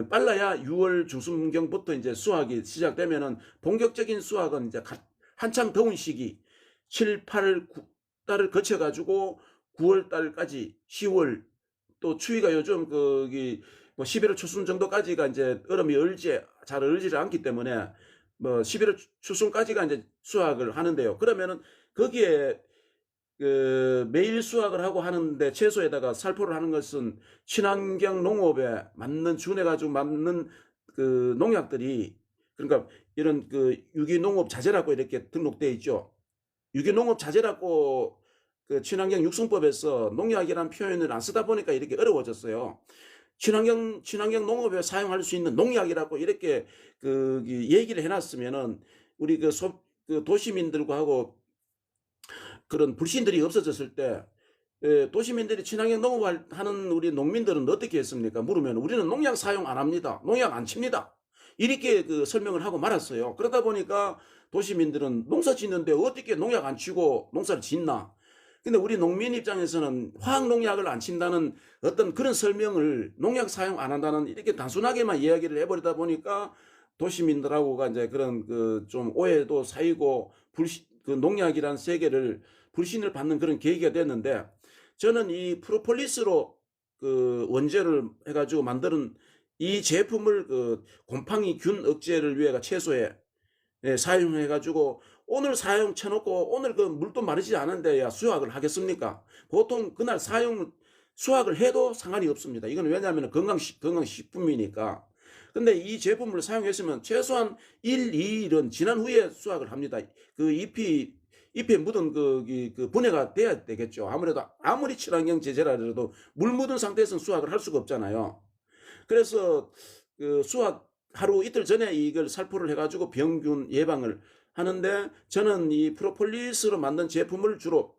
빨라야 6월 중순경부터 이제 수확이 시작되면은 본격적인 수확은 이제 한창 더운 시기 7, 8, 9달을 거쳐 가지고 9월 달까지 10월 또 추위가 요즘 거기 뭐 11월 초순 정도까지가 이제 얼음이 잘 얼지를 않기 때문에 뭐 11월 초순까지가 이제 수확을 하는데요. 그러면은 거기에 매일 수확을 하고 하는데 채소에다가 살포를 하는 것은 친환경 농업에 맞는 준해가지고 맞는 그 농약들이, 그러니까 이런 그 유기농업 자재라고 이렇게 등록되어 있죠. 유기농업 자재라고 그 친환경 육성법에서 농약이라는 표현을 안 쓰다 보니까 이렇게 어려워졌어요. 친환경 농업에 사용할 수 있는 농약이라고 이렇게 그 얘기를 해놨으면은 우리 그 도시민들과 하고 그런 불신들이 없어졌을 때 도시민들이 친환경 농업을 하는 우리 농민들은 어떻게 했습니까? 물으면 우리는 농약 사용 안 합니다. 농약 안 칩니다. 이렇게 그 설명을 하고 말았어요. 그러다 보니까 도시민들은 농사 짓는데 어떻게 농약 안 치고 농사를 짓나? 근데 우리 농민 입장에서는 화학 농약을 안 친다는 어떤 그런 설명을 농약 사용 안 한다는 이렇게 단순하게만 이야기를 해버리다 보니까 도시민들하고가 이제 그런 그 좀 오해도 사이고 그 농약이라는 세계를 불신을 받는 그런 계기가 됐는데, 저는 이 프로폴리스로 그 원재를 해가지고 만드는 이 제품을 그 곰팡이 균 억제를 위해가 채소에 사용해가지고 오늘 사용 쳐놓고 오늘 그 물도 마르지 않은데 야 수확을 하겠습니까? 보통 그날 수확을 해도 상관이 없습니다. 이건 왜냐하면 건강식품이니까. 근데 이 제품을 사용했으면 최소한 1, 2일은 지난 후에 수확을 합니다. 그 잎에 묻은 그 분해가 돼야 되겠죠. 아무래도 아무리 친환경 제재라 해도 물 묻은 상태에서는 수확을 할 수가 없잖아요. 그래서 그 수확 하루 이틀 전에 이걸 살포를 해가지고 병균 예방을 하는데, 저는 이 프로폴리스로 만든 제품을 주로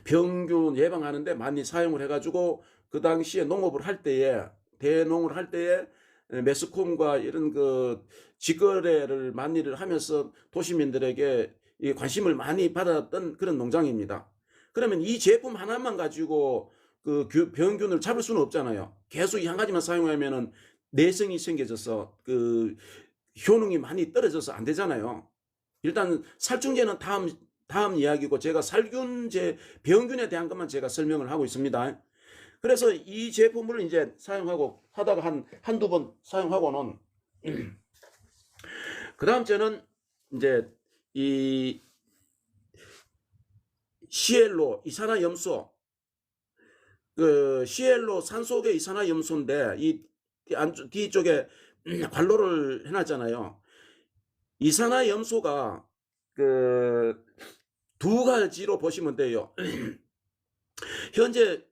병균 예방하는데 많이 사용을 해가지고 그 당시에 농업을 할 때에 대농을 할 때에 매스컴과 이런 그 직거래를 많이를 하면서 도시민들에게 관심을 많이 받았던 그런 농장입니다. 그러면 이 제품 하나만 가지고 그 병균을 잡을 수는 없잖아요. 계속 이 한 가지만 사용하면은 내성이 생겨져서 그 효능이 많이 떨어져서 안 되잖아요. 일단 살충제는 다음 이야기고, 제가 살균제 병균에 대한 것만 제가 설명을 하고 있습니다. 그래서 이 제품을 이제 사용하고 하다가 한두 번 사용하고는 그 다음 저는 이제 이 시엘로 이산화염소, 그 시엘로 산속의 이산화염소인데 이 뒤쪽에 관로를 해놨잖아요. 이산화염소가 그 두 가지로 보시면 돼요. 현재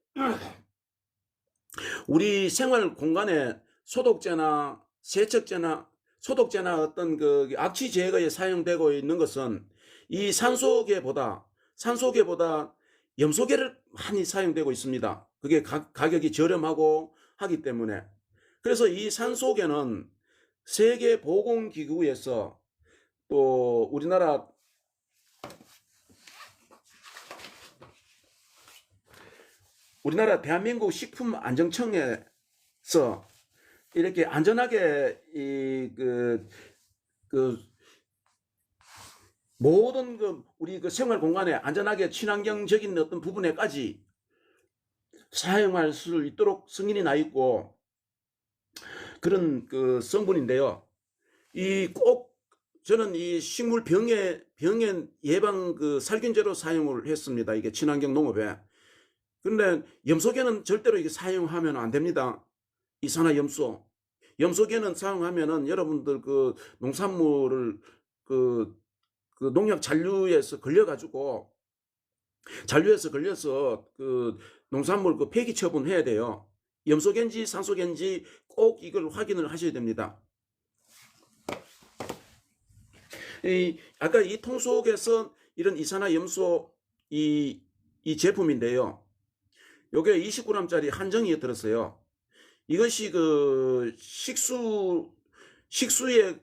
우리 생활 공간에 소독제나 세척제나 어떤 그 악취 제거에 사용되고 있는 것은 이 산소계보다 염소계를 많이 사용되고 있습니다. 그게 가격이 저렴하고 하기 때문에. 그래서 이 산소계는 세계보건기구에서 또 우리나라 대한민국 식품안전청에서 이렇게 안전하게 모든 우리 생활 공간에 안전하게 친환경적인 어떤 부분에까지 사용할 수 있도록 승인이 나 있고 그런 그 성분인데요. 저는 이 식물 병해 예방 그 살균제로 사용을 했습니다. 이게 친환경 농업에. 근데 염소계는 절대로 이게 사용하면 안 됩니다. 염소계는 사용하면은 여러분들 그 농산물을 그 농약 잔류에서 걸려서 그 농산물 그 폐기 처분해야 돼요. 염소계인지 산소계인지 꼭 이걸 확인을 하셔야 됩니다. 아까 이 통 속에서 이런 이산화염소 이 제품인데요. 요게 20g짜리 한정이 들었어요. 이것이 그 식수에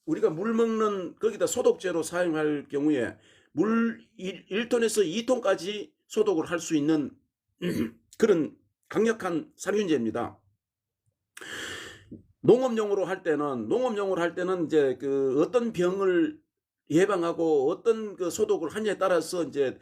우리가 물 먹는 거기다 소독제로 사용할 경우에 물 1톤에서 2톤까지 소독을 할 수 있는 그런 강력한 살균제입니다. 농업용으로 할 때는 이제 그 어떤 병을 예방하고 어떤 그 소독을 하냐에 따라서 이제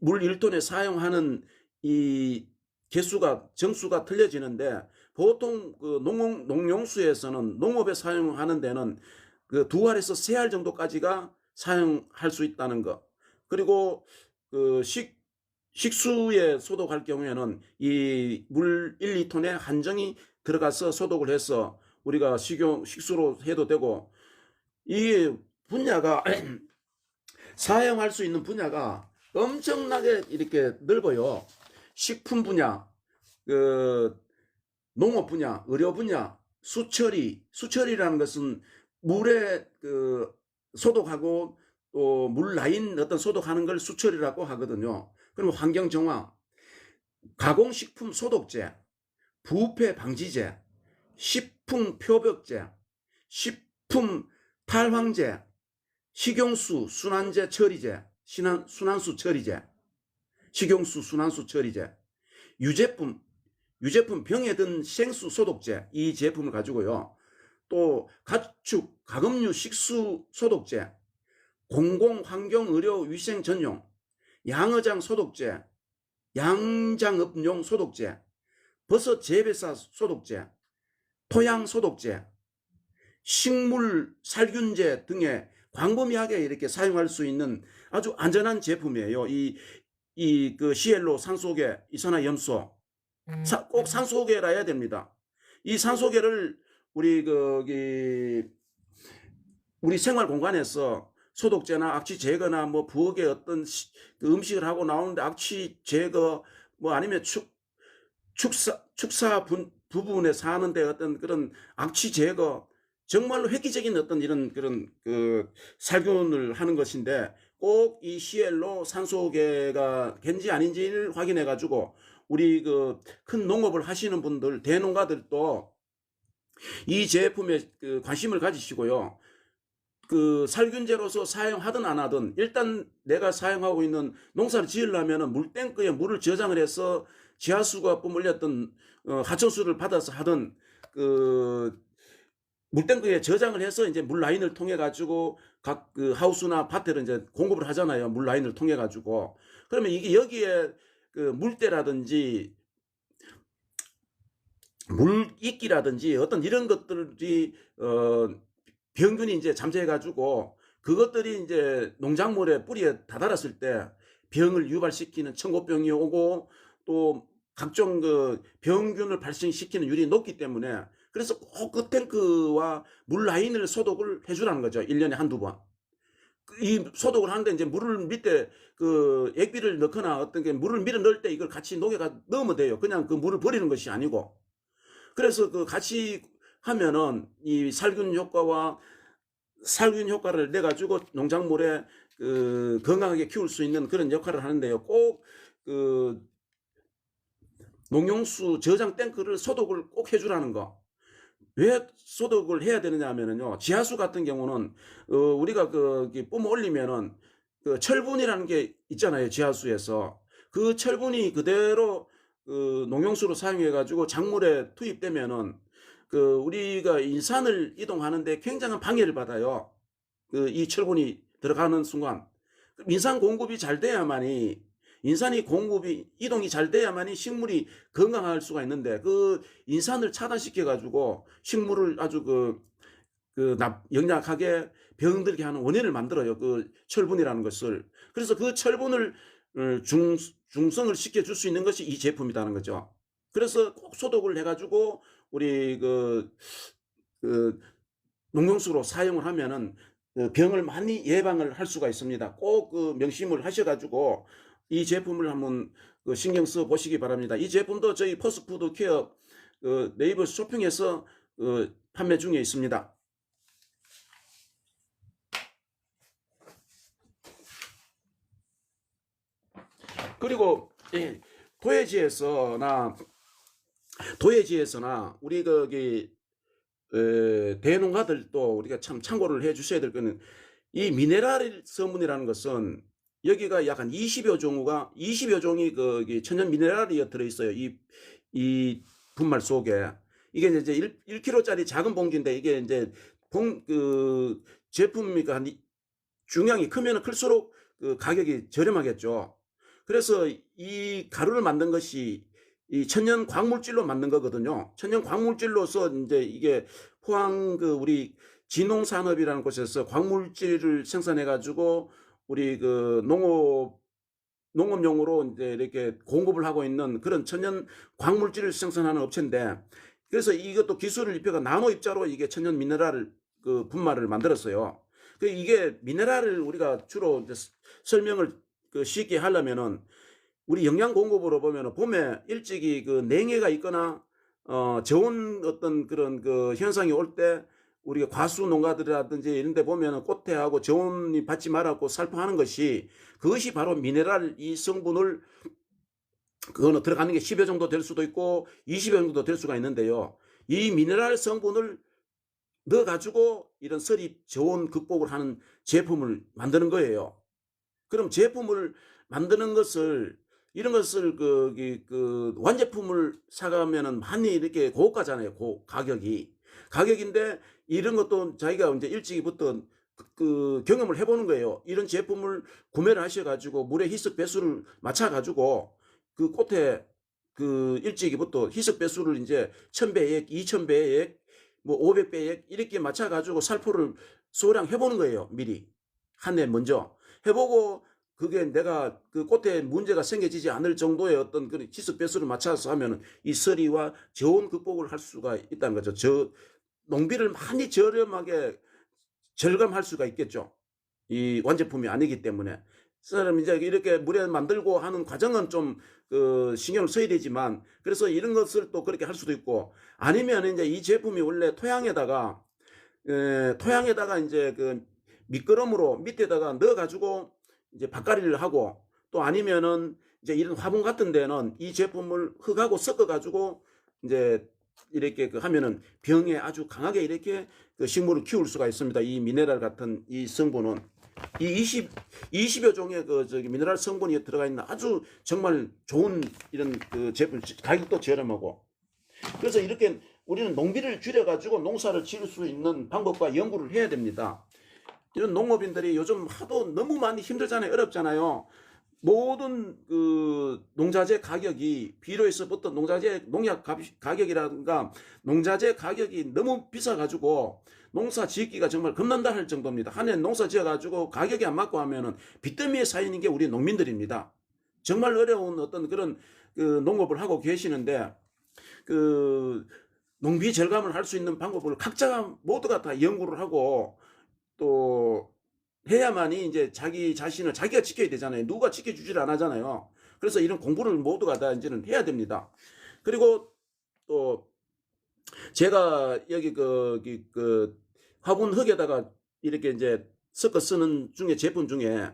물 1톤에 사용하는 이 정수가 틀려지는데, 보통 그 농용수에서는 농업에 사용하는 데는 그 2알에서 3알 정도까지가 사용할 수 있다는 거. 그리고 그 식수에 소독할 경우에는 이 물 1, 2톤에 한정이 들어가서 소독을 해서 우리가 식수로 해도 되고, 이 분야가 사용할 수 있는 분야가 엄청나게 이렇게 넓어요. 식품 분야, 그 농업 분야, 의료 분야, 수처리라는 것은 물에 그 소독하고 또 물 라인 어떤 소독하는 걸 수처리라고 하거든요. 그럼 환경 정화, 가공식품 소독제, 부패 방지제, 식품 표백제, 식품 탈황제, 식용수 순환제 처리제, 순환수 처리제, 식용수 순환수 처리제, 유제품 병에 든 생수 소독제, 이 제품을 가지고요. 또 가축 가금류 식수 소독제, 공공환경의료위생 전용, 양어장 소독제, 양장업용 소독제, 버섯 재배사 소독제, 토양 소독제, 식물 살균제 등의 광범위하게 이렇게 사용할 수 있는 아주 안전한 제품이에요. 그 시엘로 산소계 이산화염소, 꼭 산소계라 해야 됩니다. 이 산소계를 우리 생활 공간에서 소독제나 악취 제거나 뭐 부엌에 어떤 그 음식을 하고 나오는데 악취 제거, 뭐 아니면 축사 부분에 사는데 어떤 그런 악취 제거, 정말로 획기적인 어떤 이런 그런 그 살균을 하는 것인데, 꼭 이 시엘로 산소계가 겐지 아닌지를 확인해 가지고 우리 그 큰 농업을 하시는 분들, 대농가들도 이 제품에 그 관심을 가지시고요. 그 살균제로서 사용하든 안 하든 일단 내가 사용하고 있는 농사를 지으려면 물탱크에 물을 저장을 해서 지하수가 뿜어올렸던 하천수를 받아서 하든 그 물탱크에 저장을 해서 이제 물 라인을 통해 가지고 각 그 하우스나 밭에를 이제 공급을 하잖아요. 물 라인을 통해 가지고. 그러면 이게 여기에 그 물때라든지 물이끼라든지 어떤 이런 것들이 병균이 이제 잠재해 가지고 그것들이 이제 농작물의 뿌리에 다다랐을 때 병을 유발시키는 청고병이 오고 또 각종 그 병균을 발생시키는 율이 높기 때문에, 그래서 꼭 그 탱크와 물 라인을 소독을 해주라는 거죠. 1년에 한두 번. 이 소독을 하는데 이제 물을 밑에 그 액비를 넣거나 어떤 게 물을 밀어 넣을 때 이걸 같이 녹여가 넣으면 돼요. 그냥 그 물을 버리는 것이 아니고. 그래서 그 같이 하면은 이 살균 효과를 내 가지고 농작물에 그 건강하게 키울 수 있는 그런 역할을 하는데요. 꼭 그 농용수 저장 탱크를 소독을 꼭 해주라는 거. 왜 소독을 해야 되느냐 하면은요, 지하수 같은 경우는 우리가 뿜어 올리면은 그 철분이라는 게 있잖아요. 지하수에서 그 철분이 그대로 그 농용수로 사용해 가지고 작물에 투입되면은 그 우리가 인산을 이동하는데 굉장한 방해를 받아요. 그 이 철분이 들어가는 순간 인산 공급이 잘 돼야만이, 이동이 잘 돼야만이 식물이 건강할 수가 있는데, 그 인산을 차단시켜 가지고 식물을 아주 영약하게 병들게 하는 원인을 만들어요. 그 철분이라는 것을. 그래서 그 철분을 중성을 시켜줄 수 있는 것이 이 제품이라는 거죠. 그래서 꼭 소독을 해가지고 우리 그 농용수로 사용을 하면은 병을 많이 예방을 할 수가 있습니다. 꼭 그 명심을 하셔가지고 이 제품을 한번 신경 써 보시기 바랍니다. 이 제품도 저희 포스푸드 케어 네이버 쇼핑에서 판매 중에 있습니다. 그리고 도예지에서나 우리 대농가들도 우리가 참 참고를 해 주셔야 될 거는, 이 미네랄 성분이라는 것은 여기가 약 한 20여 종이 천연 미네랄이 들어있어요. 이 분말 속에. 이게 이제 1kg짜리 작은 봉지인데 이게 이제 제품이 중량이 크면 클수록 그 가격이 저렴하겠죠. 그래서 이 가루를 만든 것이 이 천연 광물질로 만든 거거든요. 천연 광물질로서 이제 이게 포항 우리 진홍산업이라는 곳에서 광물질을 생산해 가지고 우리 농업용으로 이제 이렇게 공급을 하고 있는 그런 천연 광물질을 생산하는 업체인데, 그래서 이것도 기술을 입혀가 나노 입자로 이게 천연 미네랄 분말을 만들었어요. 이게 미네랄을 우리가 주로 이제 설명을 쉽게 하려면은, 우리 영양 공급으로 보면은 봄에 일찍이 냉해가 있거나 저온 어떤 그런 현상이 올 때 우리가 과수 농가들이라든지 이런 데 보면은 꽃해하고 저온이 받지 말라고 살포하는 것이, 그것이 바로 미네랄 이 성분을, 그거는 들어가는 게 10여 정도 될 수도 있고 20여 정도 될 수가 있는데요. 이 미네랄 성분을 넣어 가지고 이런 서리 저온 극복을 하는 제품을 만드는 거예요. 그럼 제품을 만드는 것을, 이런 것을 완제품을 사가면은 많이 이렇게 고가잖아요. 가격인데, 이런 것도 자기가 이제 일찍이부터 경험을 해보는 거예요. 이런 제품을 구매를 하셔가지고 물에 희석 배수를 맞춰가지고 꽃에 일찍이부터 희석 배수를 이제 1000배액, 2000배액, 뭐 500배액 이렇게 맞춰가지고 살포를 소량 해보는 거예요. 미리 한 해 먼저 해보고, 그게 내가 꽃에 문제가 생겨지지 않을 정도의 어떤 그런 희석 배수를 맞춰서 하면 이 서리와 저온 극복을 할 수가 있다는 거죠. 농비를 많이 저렴하게 절감할 수가 있겠죠. 이 완제품이 아니기 때문에. 사람 이제 이렇게 물에 만들고 하는 과정은 좀 신경을 써야 되지만, 그래서 이런 것을 또 그렇게 할 수도 있고, 아니면 이제 이 제품이 원래 토양에다가 이제 미끄럼으로 밑에다가 넣어가지고 이제 밭갈이를 하고, 또 아니면은 이제 이런 화분 같은 데는 이 제품을 흙하고 섞어가지고 이제 이렇게 하면은 병에 아주 강하게 이렇게 식물을 키울 수가 있습니다. 이 미네랄 같은 이 성분은 이 20여 종의 미네랄 성분이 들어가 있는 아주 정말 좋은 이런 제품, 가격도 저렴하고. 그래서 이렇게 우리는 농비를 줄여가지고 농사를 지을 수 있는 방법과 연구를 해야 됩니다. 이런 농업인들이 요즘 하도 너무 많이 힘들잖아요. 어렵잖아요. 모든 농자재 가격이, 비료에서부터 농약 가격이라든가 농자재 가격이 너무 비싸가지고 농사 짓기가 정말 겁난다 할 정도입니다. 한 해 농사 지어가지고 가격이 안 맞고 하면은 빚더미에 쌓이는 게 우리 농민들입니다. 정말 어려운 어떤 그런 농업을 하고 계시는데, 농비 절감을 할 수 있는 방법을 각자가 모두가 다 연구를 하고 또 해야만이 이제 자기 자신을 자기가 지켜야 되잖아요. 누가 지켜주질 않잖아요. 그래서 이런 공부를 모두가 다 이제는 해야 됩니다. 그리고 또 제가 여기 화분 흙에다가 이렇게 이제 섞어 쓰는 제품 중에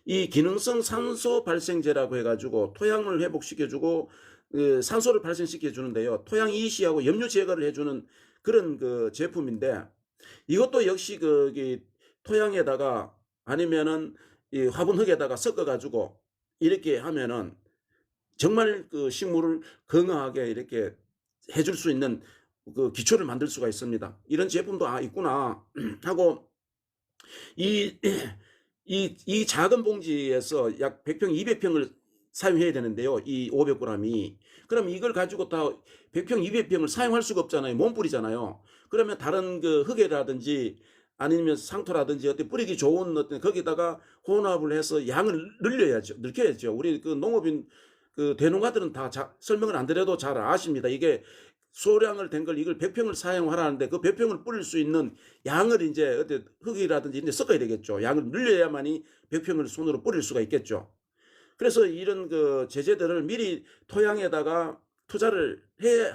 이 기능성 산소 발생제라고 해가지고 토양을 회복시켜주고 산소를 발생시켜 주는데요. 토양 이시하고 염류 제거를 해주는 그런 제품인데, 이것도 역시 토양에다가 아니면은 이 화분 흙에다가 섞어가지고 이렇게 하면은 정말 식물을 건강하게 이렇게 해줄 수 있는 기초를 만들 수가 있습니다. 이런 제품도 있구나 하고, 이 작은 봉지에서 약 100평, 200평을 사용해야 되는데요. 이 500g이. 그럼 이걸 가지고 다 100평, 200평을 사용할 수가 없잖아요. 몸뿌리잖아요. 그러면 다른 흙에라든지 아니면 상토라든지 어떤 뿌리기 좋은 거기다가 혼합을 해서 양을 늘려야죠. 우리 농업인 대농가들은 다 설명을 안 드려도 잘 아십니다. 이게 소량을 된 걸 이걸 100평을 사용하라는데, 그 100평을 뿌릴 수 있는 양을 이제 어떤 흙이라든지 이런 데 섞어야 되겠죠. 양을 늘려야만이 100평을 손으로 뿌릴 수가 있겠죠. 그래서 이런 제재들을 미리 토양에다가 투자를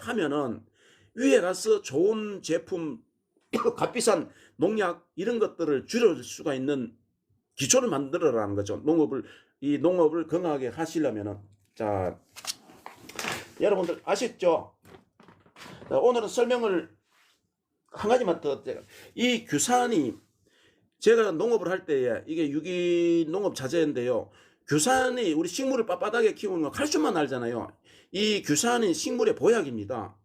하면은 위에 가서 좋은 제품, 값비싼 농약 이런 것들을 줄일 수가 있는 기초를 만들어라는 거죠. 이 농업을 건강하게 하시려면은. 자, 여러분들 아셨죠? 자, 오늘은 설명을 한 가지만 더. 이 규산이, 제가 농업을 할 때에 이게 유기농업 자재인데요. 규산이 우리 식물을 빳빳하게 키우는 거 칼슘만 알잖아요. 이 규산이 식물의 보약입니다.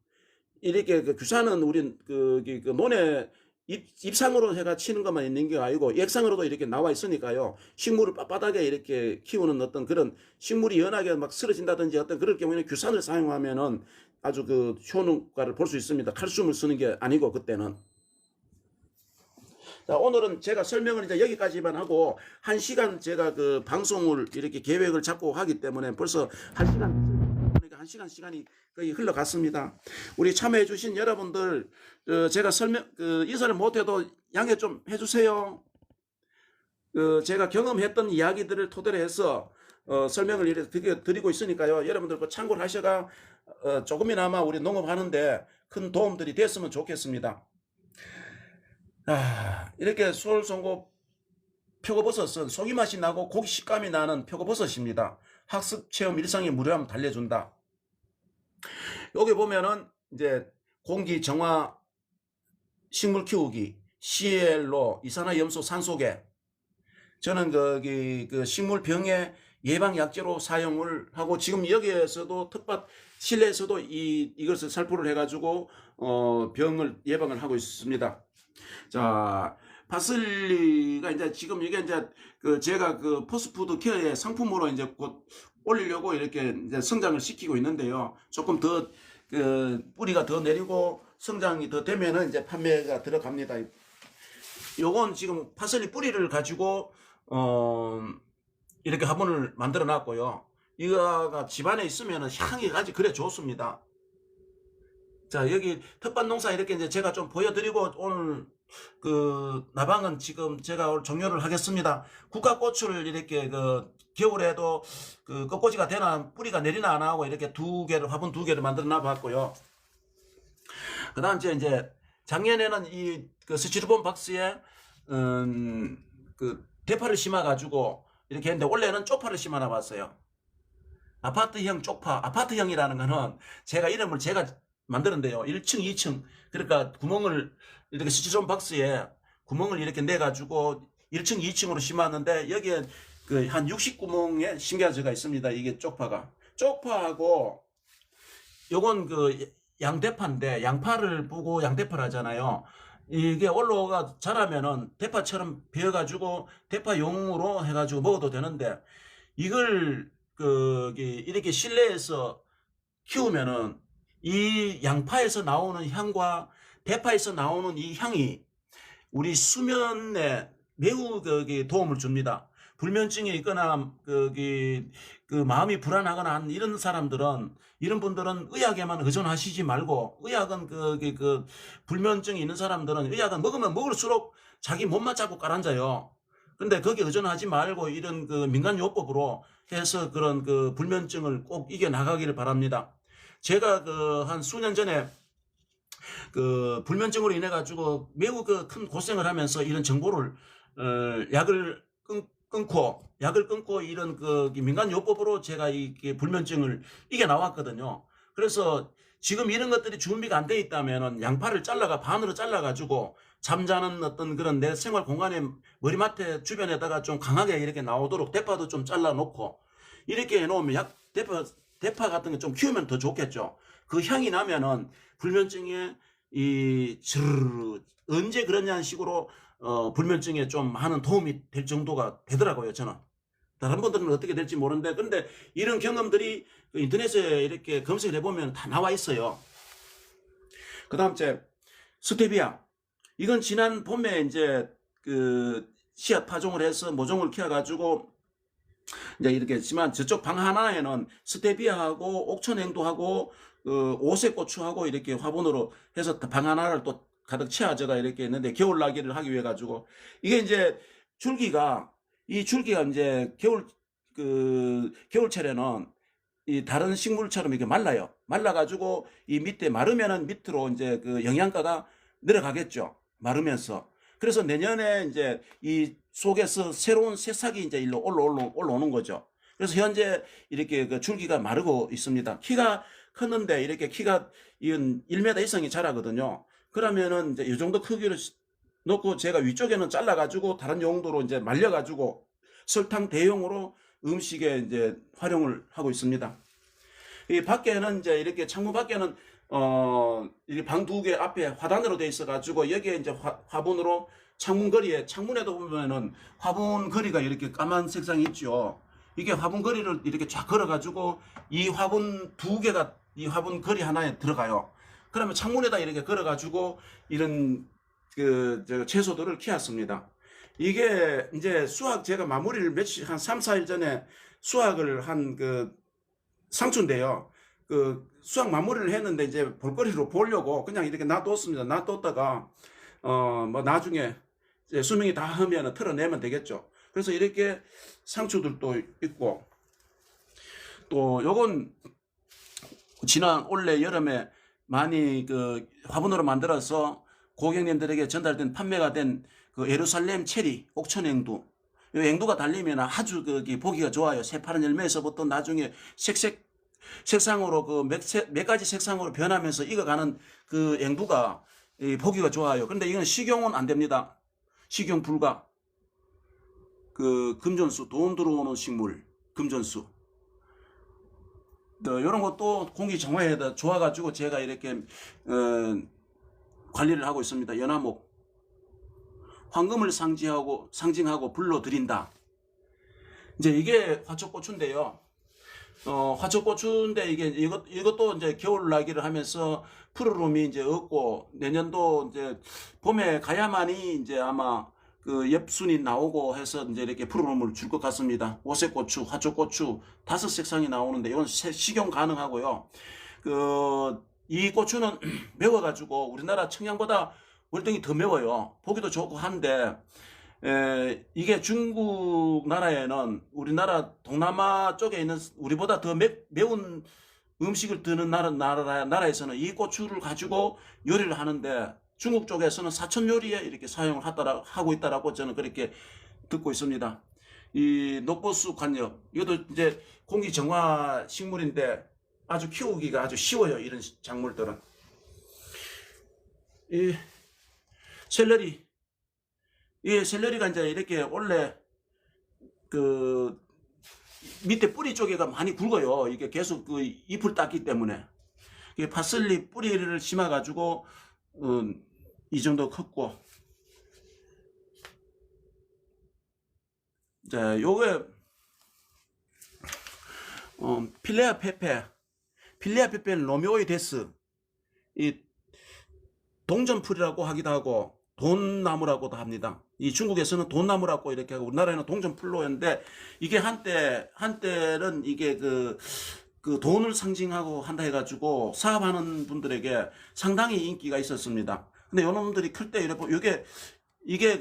이렇게 그 규산은 우리 그 논에 잎상으로 해가 치는 것만 있는 게 아니고 액상으로도 이렇게 나와 있으니까요. 식물을 빳빳하게 이렇게 키우는 어떤 그런 식물이 연하게 막 쓰러진다든지 어떤 그럴 경우에는 규산을 사용하면은 아주 그 효능가를 볼 수 있습니다. 칼슘을 쓰는 게 아니고 그때는. 자, 오늘은 제가 설명을 이제 여기까지만 하고 1시간 제가 그 방송을 이렇게 계획을 잡고 하기 때문에 벌써 1시간, 그러니까 1시간 시간이 거의 흘러갔습니다. 우리 참여해 주신 여러분들, 제가 이사를 못해도 양해 좀 해주세요. 제가 경험했던 이야기들을 토대로 해서 설명을 이렇게 드리고 있으니까요. 여러분들 그 참고를 하셔가 조금이나마 우리 농업하는데 큰 도움들이 됐으면 좋겠습니다. 이렇게 솔송고 표고버섯은 속이 맛이 나고 고기 식감이 나는 표고버섯입니다. 학습 체험 일상이 무료하면 달려준다. 여기 보면은 이제 공기 정화, 식물 키우기, CLO, 이산화염소 산소계. 저는 그 식물 병의 예방 약재로 사용을 하고 지금 여기에서도 텃밭 실내에서도 이것을 살포를 해가지고 병을 예방을 하고 있습니다. 자, 파슬리가 이제 지금 이게 이제 제가 그 포스푸드 케어의 상품으로 이제 곧 올리려고 이렇게 이제 성장을 시키고 있는데요. 조금 더 뿌리가 더 내리고 성장이 더 되면은 이제 판매가 들어갑니다. 요건 지금 파슬리 뿌리를 가지고 이렇게 화분을 만들어 놨고요. 이거가 집안에 있으면은 향이 아주 그래 좋습니다. 자, 여기 텃밭 농사 이렇게 이제 제가 좀 보여드리고 오늘 나방은 지금 제가 오늘 종료를 하겠습니다. 국화고추를 이렇게 겨울에도 꺾꽂이가 되나 뿌리가 내리나 안 하고 이렇게 화분 두 개를 만들어 놔봤고요. 그 다음 이제 작년에는 스티로폼 박스에 대파를 심어가지고 이렇게 했는데 원래는 쪽파를 심어 놔봤어요. 아파트형 쪽파, 아파트형이라는 거는 제가 이름을 제가 만드는데요. 1층, 2층. 그러니까 구멍을 이렇게 스티로폼 박스에 구멍을 이렇게 내가지고 1층, 2층으로 심었는데 여기에 한 60구멍에 심겨져가 있습니다. 이게 쪽파가. 쪽파하고 요건 양대파인데 양파를 보고 양대파를 하잖아요. 이게 올라가 자라면은 대파처럼 베어가지고 대파용으로 해가지고 먹어도 되는데 이걸 이렇게 실내에서 키우면은 이 양파에서 나오는 향과 대파에서 나오는 이 향이 우리 수면에 매우 도움을 줍니다. 불면증이 있거나 마음이 불안하거나 한 이런 사람들은 이런 분들은 의학에만 의존하시지 말고 의학은 불면증이 있는 사람들은 의학은 먹으면 먹을수록 자기 몸만 자꾸 깔아앉아요. 근데 거기에 의존하지 말고 이런 민간요법으로 해서 그런 불면증을 꼭 이겨나가기를 바랍니다. 제가 한 수년 전에 불면증으로 인해 가지고 매우 큰 고생을 하면서 이런 정보를 약을 끊고 이런 민간요법으로 제가 이 불면증을 이겨 나왔거든요. 그래서 지금 이런 것들이 준비가 안 돼 있다면은 양파를 반으로 잘라가지고 잠자는 어떤 그런 내 생활 공간에 머리맡에 주변에다가 좀 강하게 이렇게 나오도록 대파도 좀 잘라 놓고 이렇게 해놓으면 대파 같은 거 좀 키우면 더 좋겠죠. 그 향이 나면은 불면증에 언제 그러냐는 식으로 불면증에 좀 하는 도움이 될 정도가 되더라고요. 저는 다른 분들은 어떻게 될지 모르는데 근데 이런 경험들이 인터넷에 이렇게 검색을 해보면 다 나와 있어요. 그 다음 스테비아. 이건 지난 봄에 이제 씨앗 파종을 해서 모종을 키워가지고 이제 이렇게 했지만 저쪽 방 하나에는 스테비아하고 옥천행도하고 오색고추하고 이렇게 화분으로 해서 방 하나를 또 가득 채워져가 이렇게 있는데 겨울 나기를 하기 위해 가지고 이게 이제 이 줄기가 이제 겨울철에는 이 다른 식물처럼 이렇게 말라요. 말라가지고 이 밑에 마르면은 밑으로 이제 영양가가 내려가겠죠. 마르면서. 그래서 내년에 이제 이 속에서 새로운 새싹이 이제 일로 올라오는 거죠. 그래서 현재 이렇게 줄기가 마르고 있습니다. 키가 컸는데 이렇게 키가 1m 이상이 자라거든요. 그러면은 이제 이 정도 크기를 놓고 제가 위쪽에는 잘라가지고 다른 용도로 이제 말려가지고 설탕 대용으로 음식에 이제 활용을 하고 있습니다. 이 밖에는 이제 이렇게 창문 밖에는 이게 방 두 개 앞에 화단으로 돼 있어 가지고 여기에 이제 화분으로 창문에도 보면은 화분 거리가 이렇게 까만 색상이 있죠. 이게 화분 거리를 이렇게 쫙 걸어 가지고 이 화분 두 개가 이 화분 거리 하나에 들어가요. 그러면 창문에다 이렇게 걸어 가지고 이런 채소들을 키웠습니다. 이게 이제 수확 제가 마무리를 한 3, 4일 전에 수확을 한 상추인데요. 수확 마무리를 했는데 이제 볼거리로 보려고 그냥 이렇게 놔뒀습니다. 놔뒀다가 뭐 나중에 이제 수명이 다 하면 털어내면 되겠죠. 그래서 이렇게 상추들도 있고, 또 요건 지난 올해 여름에 많이 화분으로 만들어서 고객님들에게 전달된 판매가 된 예루살렘 체리 옥천앵두. 요 앵두가 달리면 아주 보기가 좋아요. 새파란 열매에서부터 나중에 색상으로 몇 가지 색상으로 변하면서 익어가는 앵두가 보기가 좋아요. 그런데 이건 식용은 안 됩니다. 식용 불가. 금전수, 돈 들어오는 식물, 금전수. 이런 것도 공기 정화에 좋아가지고 제가 이렇게 관리를 하고 있습니다. 연화목. 황금을 상징하고 불러드린다. 이제 이게 화초고추인데요. 화초고추인데 이것도 이제 겨울 나기를 하면서 푸르름이 이제 없고, 내년도 이제 봄에 가야만이 이제 아마 엽순이 나오고 해서 이제 이렇게 푸르름을 줄 것 같습니다. 오색고추, 화초고추 5색상이 나오는데 이건 식용 가능하고요. 이 고추는 매워가지고 우리나라 청양보다 월등히 더 매워요. 보기도 좋고 한데, 이게 중국 나라에는 우리나라 동남아 쪽에 있는 우리보다 더 매운 음식을 드는 나라에서는 이 고추를 가지고 요리를 하는데, 중국 쪽에서는 사천 요리에 이렇게 사용을 하고 있다라고 저는 그렇게 듣고 있습니다. 이 녹보수 관엽, 이것도 이제 공기 정화 식물인데 아주 키우기가 아주 쉬워요. 이런 작물들은. 이 샐러리, 이 샐러리가 이제 이렇게 원래 밑에 뿌리 쪽에가 많이 굵어요. 이게 계속 잎을 땄기 때문에. 파슬리 뿌리를 심어 가지고 이 정도 컸고, 자, 요게 필레아 페페는 로메오이데스, 이 동전풀이라고 하기도 하고 돈나무라고도 합니다. 이 중국에서는 돈나무라고 이렇게 하고 우리나라에는 동전풀로였는데, 이게 한때는 이게 돈을 상징하고 한다 해가지고 사업하는 분들에게 상당히 인기가 있었습니다. 근데 요놈들이 클 때 이게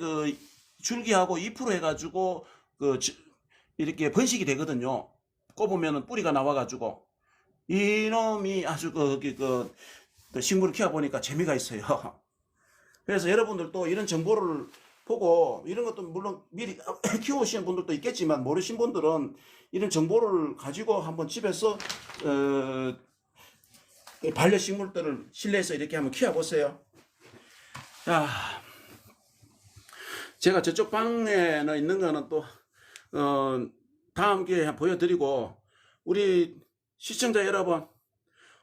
줄기하고 잎으로 해가지고 이렇게 번식이 되거든요. 꼽으면은 뿌리가 나와가지고. 이놈이 아주 식물을 키워보니까 재미가 있어요. 그래서 여러분들도 이런 정보를 보고, 이런 것도 물론 미리 키우시는 분들도 있겠지만 모르신 분들은 이런 정보를 가지고 한번 집에서 반려식물들을 실내에서 이렇게 한번 키워보세요. 자, 제가 저쪽 방에는 있는 거는 또 다음 기회에 보여드리고, 우리 시청자 여러분,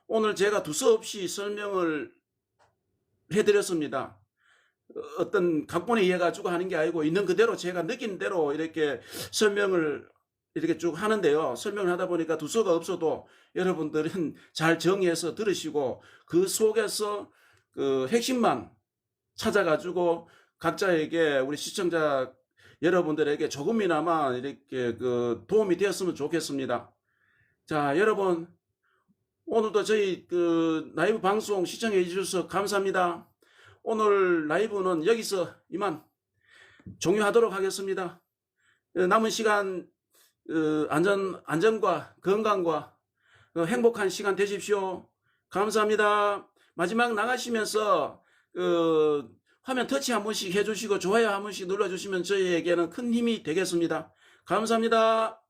오늘 제가 두서없이 설명을 해드렸습니다. 어떤 각본에 의해 가지고 하는 게 아니고 있는 그대로 제가 느낀 대로 이렇게 설명을 이렇게 쭉 하는데요. 설명을 하다 보니까 두서가 없어도 여러분들은 잘 정리해서 들으시고, 그 속에서 핵심만 찾아가지고 각자에게, 우리 시청자 여러분들에게 조금이나마 이렇게 도움이 되었으면 좋겠습니다. 자, 여러분, 오늘도 저희 라이브 방송 시청해 주셔서 감사합니다. 오늘 라이브는 여기서 이만 종료하도록 하겠습니다. 남은 시간 안전과 건강과 행복한 시간 되십시오. 감사합니다. 마지막 나가시면서 화면 터치 한 번씩 해주시고 좋아요 한 번씩 눌러주시면 저희에게는 큰 힘이 되겠습니다. 감사합니다.